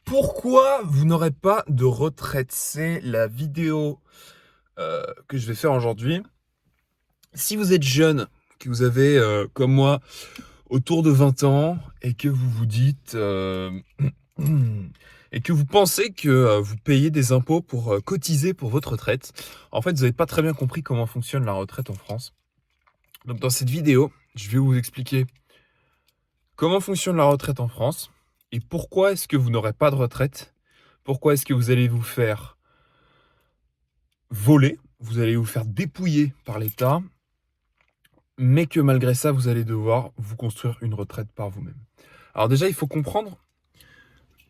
Pourquoi vous n'aurez pas de retraite? C'est la vidéo que je vais faire aujourd'hui. Si vous êtes jeune, que vous avez, comme moi, autour de 20 ans et que vous vous dites, et que vous pensez que, vous payez des impôts pour, cotiser pour votre retraite. En fait, vous n'avez pas très bien compris comment fonctionne la retraite en France. Donc dans cette vidéo, je vais vous expliquer comment fonctionne la retraite en France et pourquoi est-ce que vous n'aurez pas de retraite? Pourquoi est-ce que vous allez vous faire voler, vous allez vous faire dépouiller par l'État, mais que malgré ça, vous allez devoir vous construire une retraite par vous-même. Alors déjà, il faut comprendre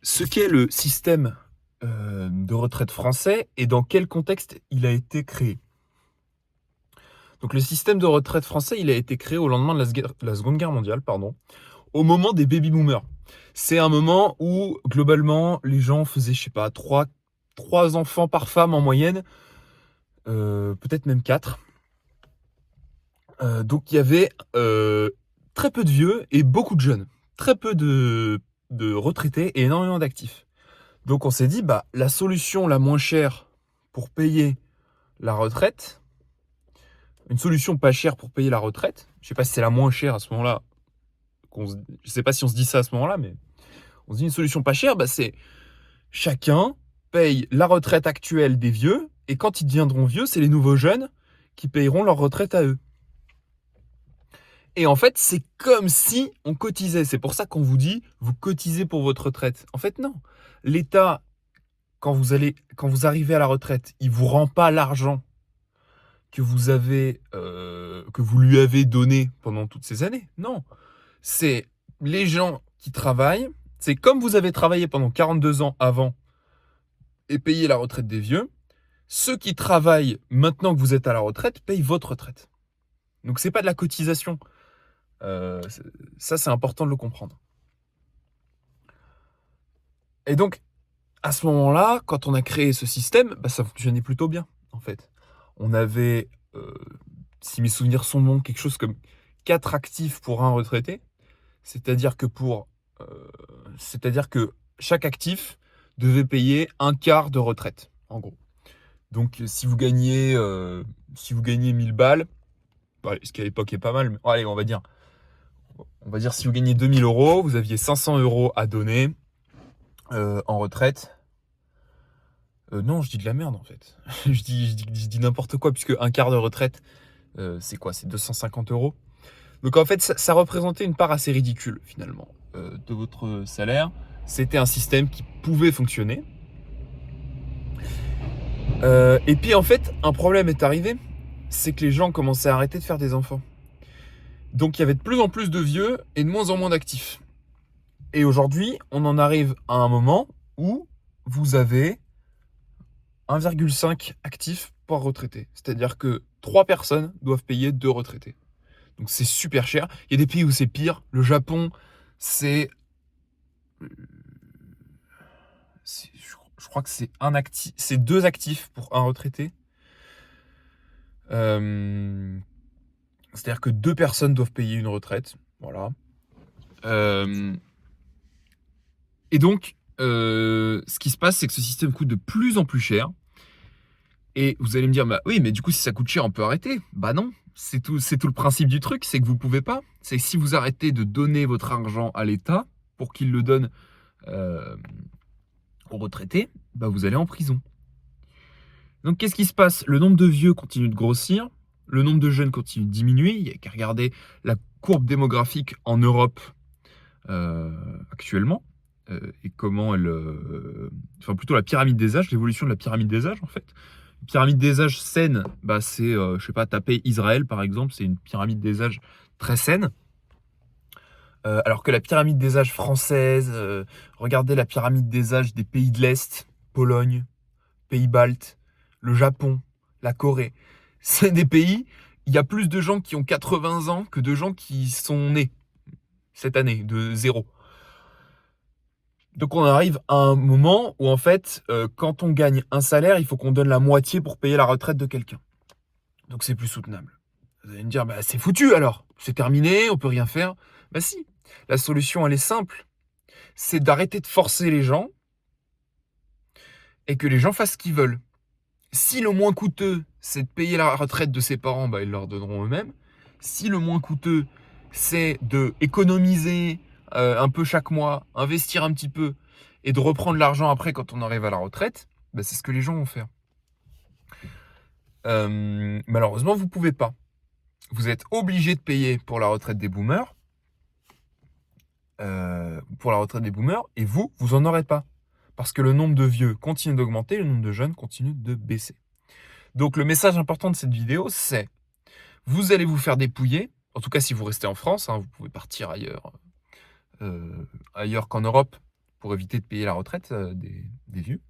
ce qu'est le système de retraite français et dans quel contexte il a été créé. Donc le système de retraite français, il a été créé au lendemain de la Seconde Guerre mondiale, au moment des baby-boomers. C'est un moment où, globalement, les gens faisaient, je sais pas, trois enfants par femme en moyenne, peut-être même 4. Donc il y avait très peu de vieux et beaucoup de jeunes. Très peu de retraités et énormément d'actifs. Donc on s'est dit, bah, la solution la moins chère pour payer la retraite, une solution pas chère pour payer la retraite, je sais pas si c'est la moins chère à ce moment-là, je sais pas si on se dit ça à ce moment-là, mais on se dit une solution pas chère, bah, c'est chacun paye la retraite actuelle des vieux, et quand ils deviendront vieux, c'est les nouveaux jeunes qui payeront leur retraite à eux. Et en fait, c'est comme si on cotisait. C'est pour ça qu'on vous dit, vous cotisez pour votre retraite. En fait, non. L'État, quand vous arrivez à la retraite, il vous rend pas l'argent que que vous lui avez donné pendant toutes ces années. Non. C'est les gens qui travaillent. C'est comme vous avez travaillé pendant 42 ans avant et payé la retraite des vieux. Ceux qui travaillent maintenant que vous êtes à la retraite payent votre retraite. Donc c'est pas de la cotisation. Ça, c'est important de le comprendre. Et donc, à ce moment-là, quand on a créé ce système, bah, ça fonctionnait plutôt bien, en fait. On avait, si mes souvenirs sont bons, quelque chose comme 4 actifs pour un retraité. C'est-à-dire que c'est-à-dire que chaque actif devait payer un quart de retraite, en gros. Donc, si vous gagnez 1000 balles, bah, ce qui à l'époque est pas mal, mais allez, on va dire si vous gagnez 2000 euros, vous aviez 500 euros à donner en retraite. Non, je dis de la merde en fait. Je dis n'importe quoi, puisque un quart de retraite, c'est quoi? C'est 250 euros. Donc en fait, ça représentait une part assez ridicule finalement de votre salaire. C'était un système qui pouvait fonctionner. Et puis en fait, un problème est arrivé, c'est que les gens commençaient à arrêter de faire des enfants. Donc il y avait de plus en plus de vieux et de moins en moins d'actifs. Et aujourd'hui, on en arrive à un moment où vous avez 1,5 actifs par retraité. C'est-à-dire que 3 personnes doivent payer 2 retraités. Donc c'est super cher. Il y a des pays où c'est pire. Le Japon, c'est... Je crois que c'est 2 actifs pour un retraité. C'est-à-dire que 2 personnes doivent payer une retraite. Voilà. Et donc, ce qui se passe, c'est que ce système coûte de plus en plus cher. Et vous allez me dire, bah oui, mais du coup, si ça coûte cher, on peut arrêter. Bah non, c'est tout le principe du truc, c'est que vous pouvez pas. C'est que si vous arrêtez de donner votre argent à l'État pour qu'il le donne aux retraités, bah vous allez en prison. Donc qu'est-ce qui se passe? Le nombre de vieux continue de grossir, le nombre de jeunes continue de diminuer. Il n'y a qu'à regarder la courbe démographique en Europe actuellement et comment enfin plutôt la pyramide des âges, l'évolution de la pyramide des âges en fait. Pyramide des âges saine, bah c'est, je sais pas, taper Israël par exemple, c'est une pyramide des âges très saine. Alors que la pyramide des âges française, regardez la pyramide des âges des pays de l'Est, Pologne, pays baltes, le Japon, la Corée. C'est des pays, il y a plus de gens qui ont 80 ans que de gens qui sont nés cette année, de zéro. Donc on arrive à un moment où en fait, quand on gagne un salaire, il faut qu'on donne la moitié pour payer la retraite de quelqu'un. Donc c'est plus soutenable. Vous allez me dire, bah c'est foutu alors, c'est terminé, on peut rien faire. Bah si, la solution elle est simple, c'est d'arrêter de forcer les gens et que les gens fassent ce qu'ils veulent. Si le moins coûteux, c'est de payer la retraite de ses parents, bah, ils leur donneront eux-mêmes. Si le moins coûteux, c'est de économiser un peu chaque mois, investir un petit peu et de reprendre l'argent après quand on arrive à la retraite, bah, c'est ce que les gens vont faire. Malheureusement, vous ne pouvez pas. Vous êtes obligé de payer pour la retraite des boomers. Et vous en aurez pas. Parce que le nombre de vieux continue d'augmenter, le nombre de jeunes continue de baisser. Donc le message important de cette vidéo, c'est vous allez vous faire dépouiller, en tout cas si vous restez en France, vous pouvez partir ailleurs qu'en Europe pour éviter de payer la retraite des vieux.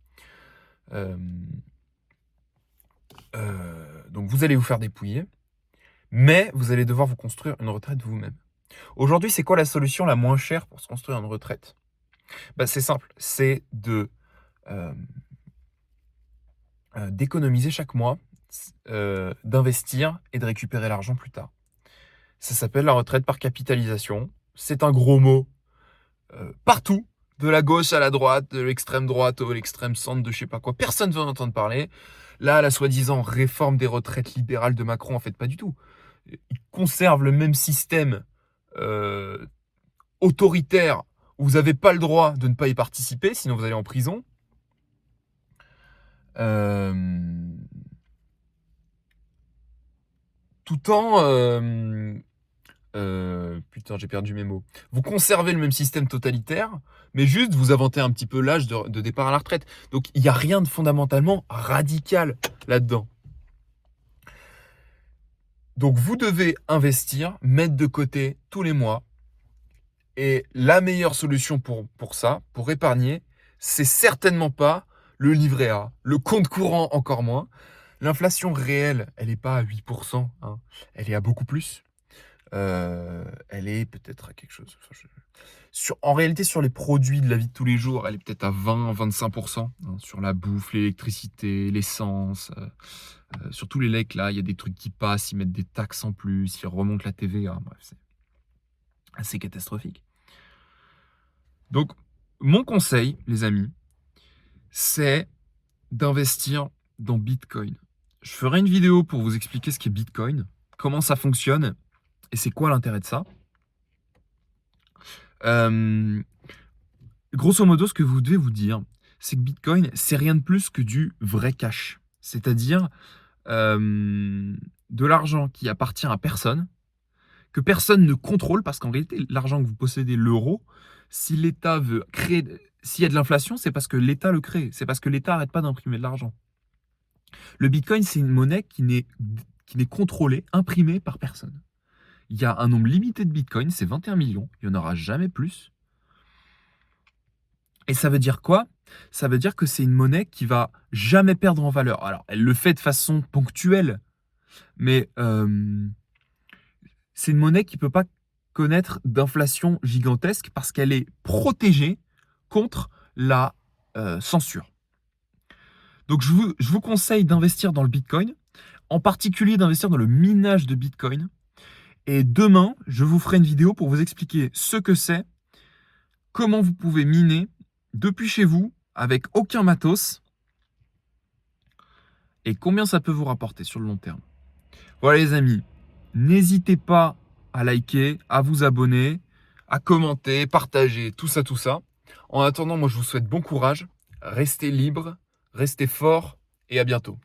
Donc vous allez vous faire dépouiller, mais vous allez devoir vous construire une retraite vous-même. Aujourd'hui, c'est quoi la solution la moins chère pour se construire une retraite ? C'est simple, c'est d'économiser chaque mois, d'investir et de récupérer l'argent plus tard. Ça s'appelle la retraite par capitalisation. C'est un gros mot partout, de la gauche à la droite, de l'extrême droite au l'extrême centre, de je sais pas quoi. Personne ne veut en entendre parler. Là, la soi-disant réforme des retraites libérales de Macron, en fait, pas du tout. Il conserve le même système autoritaire où vous n'avez pas le droit de ne pas y participer, sinon vous allez en prison. Tout en... putain, j'ai perdu mes mots. Vous conservez le même système totalitaire, mais juste vous inventez un petit peu l'âge de départ à la retraite. Donc il n'y a rien de fondamentalement radical là-dedans. Donc vous devez investir, mettre de côté tous les mois. Et la meilleure solution pour ça, pour épargner, c'est certainement pas le livret A, le compte courant encore moins. L'inflation réelle, elle n'est pas à 8%, elle est à beaucoup plus. Elle est peut-être à quelque chose. En réalité, sur les produits de la vie de tous les jours, elle est peut-être à 20-25%. Sur la bouffe, l'électricité, l'essence, sur tous les lecs, là, il y a des trucs qui passent, ils mettent des taxes en plus, ils remontent la TVA. Bref, c'est assez catastrophique. Donc, mon conseil, les amis, c'est d'investir dans Bitcoin. Je ferai une vidéo pour vous expliquer ce qu'est Bitcoin, comment ça fonctionne et c'est quoi l'intérêt de ça. Grosso modo, ce que vous devez vous dire, c'est que Bitcoin, c'est rien de plus que du vrai cash. C'est-à-dire de l'argent qui appartient à personne, que personne ne contrôle, parce qu'en réalité, l'argent que vous possédez, l'euro, si l'État veut créer... S'il y a de l'inflation, c'est parce que l'État le crée. C'est parce que l'État n'arrête pas d'imprimer de l'argent. Le Bitcoin, c'est une monnaie qui n'est contrôlée, imprimée par personne. Il y a un nombre limité de Bitcoin, c'est 21 millions. Il n'y en aura jamais plus. Et ça veut dire quoi ? Ça veut dire que c'est une monnaie qui va jamais perdre en valeur. Alors, elle le fait de façon ponctuelle, mais c'est une monnaie qui ne peut pas connaître d'inflation gigantesque parce qu'elle est protégée contre la censure. Donc, je vous conseille d'investir dans le Bitcoin, en particulier d'investir dans le minage de Bitcoin. Et demain, je vous ferai une vidéo pour vous expliquer ce que c'est, comment vous pouvez miner depuis chez vous, avec aucun matos, et combien ça peut vous rapporter sur le long terme. Voilà les amis, n'hésitez pas à liker, à vous abonner, à commenter, partager, tout ça. En attendant, moi je vous souhaite bon courage, restez libre, restez fort, et à bientôt.